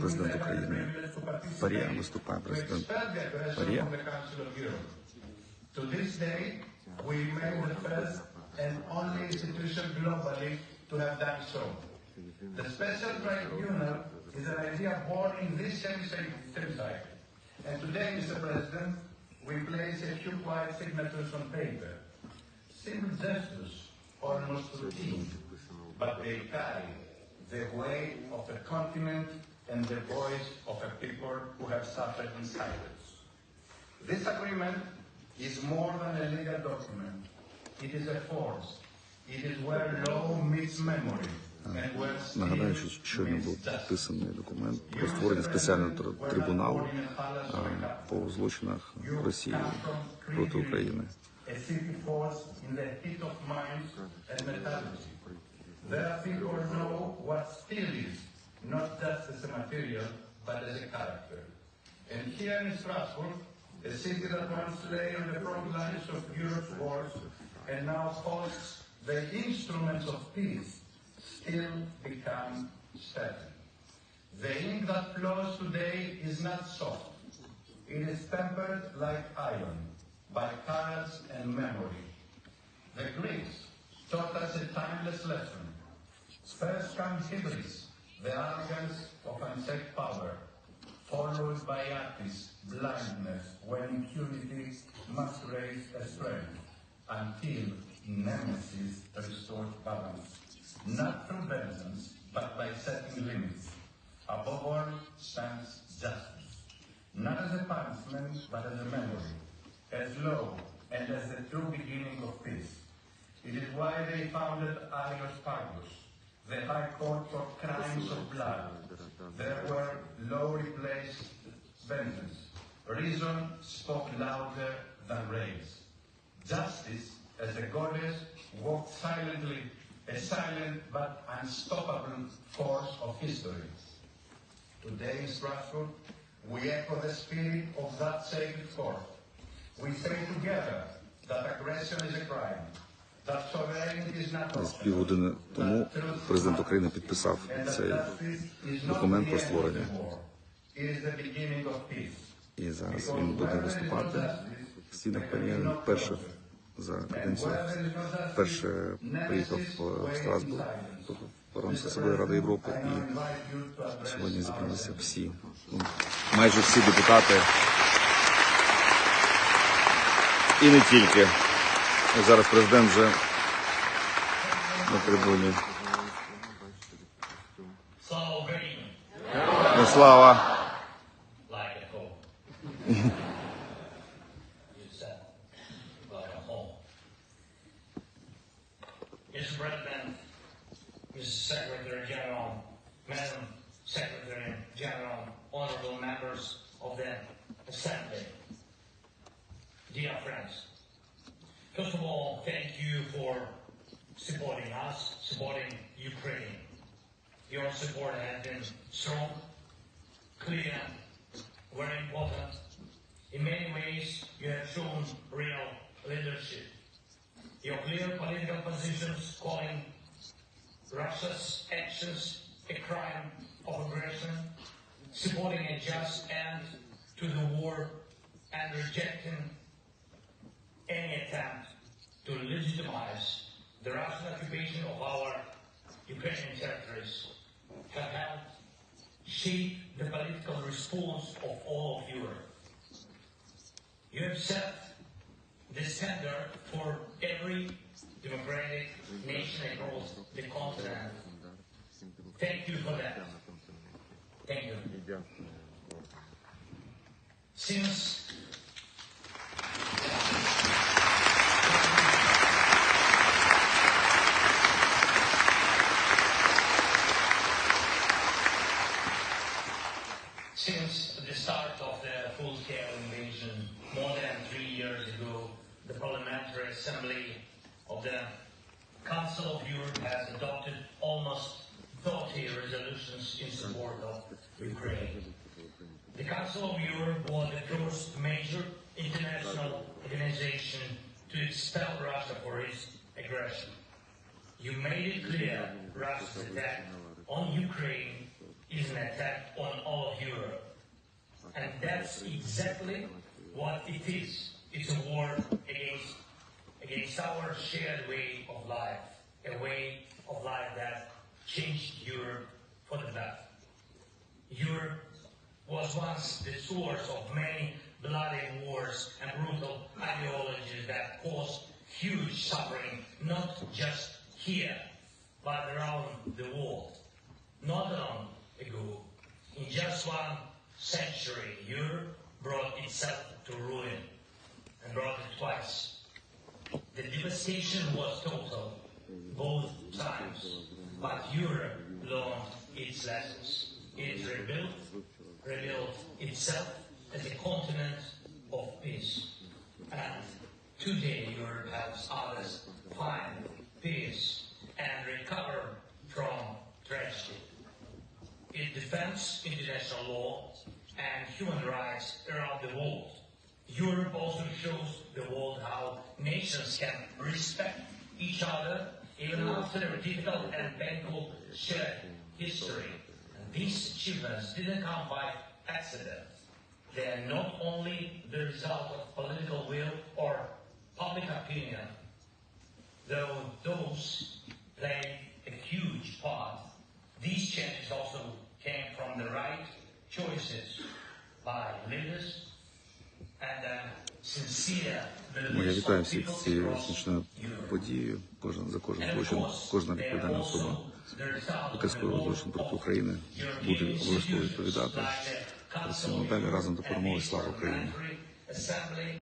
Президент України ПАРЄ, виступає президент ПАРЄ. We remain the first and only institution globally to have done so. The special tribunal is an idea born in this semi-cycle. And today, Mr. President, we place a few quiet signatures on paper. Simple gestures, almost routine, but they carry the weight of a continent and the voice of a people who have suffered in silence. This agreement is more than a legal document. It is a force. It is where law meets memory. Нагадаю, що щойно був підписаний документ про створення спеціального трибуналу по злочинах Росії проти України. A city that once lay on the front lines of Europe's wars and now hosts the instruments of peace still become static. The ink that flows today is not soft. It is tempered like iron by courage and memory. The Greeks taught us a timeless lesson. First comes hubris, the arrogance of unchecked power, followed by artists, blindness, when impunity must raise a strength, until nemesis restores balance, not through vengeance, but by setting limits. Above all stands justice, not as a punishment, but as a memory, as law, and as the true beginning of peace. It is why they founded Arios Pagos, the High Court for crimes of blood. There were law replaced vengeance. Reason spoke louder than rage. Justice, as a goddess, walked silently, a silent but unstoppable force of history. Today in Strasbourg, we echo the spirit of that sacred court. We say together that aggression is a crime. З півгодини тому президент України підписав цей документ про створення. І зараз він буде виступати в стінах ПАРЄ. Вперше за каденцію, вперше приїхав в Страсбург, в Парламентської асамблеї Ради Європи. І сьогодні зібралися всі, майже всі депутати. І не тільки. І зараз президент вже на трибуні. Слава Україні! Слава! Mr. President, Mr. Secretary General, Madam Secretary General, honorable members of the Assembly, dear friends. First of all, thank you for supporting us, supporting Ukraine. Your support has been strong, clear, very important. In many ways, you have shown real leadership. Your clear political positions calling Russia's actions a crime of aggression, supporting a just end to the war, and rejecting any attempt to legitimize the Russian occupation of our Ukrainian territories have helped shape the political response of all of Europe. You have set the standard for every democratic nation across the continent. Thank you for that. Thank you. Since the start of the full-scale invasion more than 3 years ago, the Parliamentary Assembly of the Council of Europe has adopted almost 30 resolutions in support of Ukraine. The Council of Europe was the first major international organization to expel Russia for its aggression. You made it clear Russia's attack on Ukraine is an attack on all of Europe. And that's exactly what it is. It's a war against our shared way of life, a way of life that changed Europe for the better. Europe was once the source of many bloody wars and brutal ideologies that caused huge suffering, not just here, but around the world. Not long ago, in just 1 century, Europe brought itself to ruin, and brought it twice. The devastation was total, both times, but Europe learned its lessons. It rebuilt itself as a continent of peace. And today Europe helps others find peace and recover from tragedy. It defends international law and human rights around the world. Europe also shows the world how nations can respect each other even after a difficult and painful shared history. And these achievements didn't come by accident. They are not only the result of political will or public opinion, though those play a huge part. These changes also came from the right choices by leaders and sincere Я beliefs вітаю of всіх people з цією across значною Europe. подією. За кожен And of злочин, course, кожна they are відповідальна особа, also the result of яка the скоїла work злочин проти of України, буде European обов'язково institutions відповідати. like the Council Працюємо of далі Europe разом до and перемоги. the Слава Україні! Parliamentary Assembly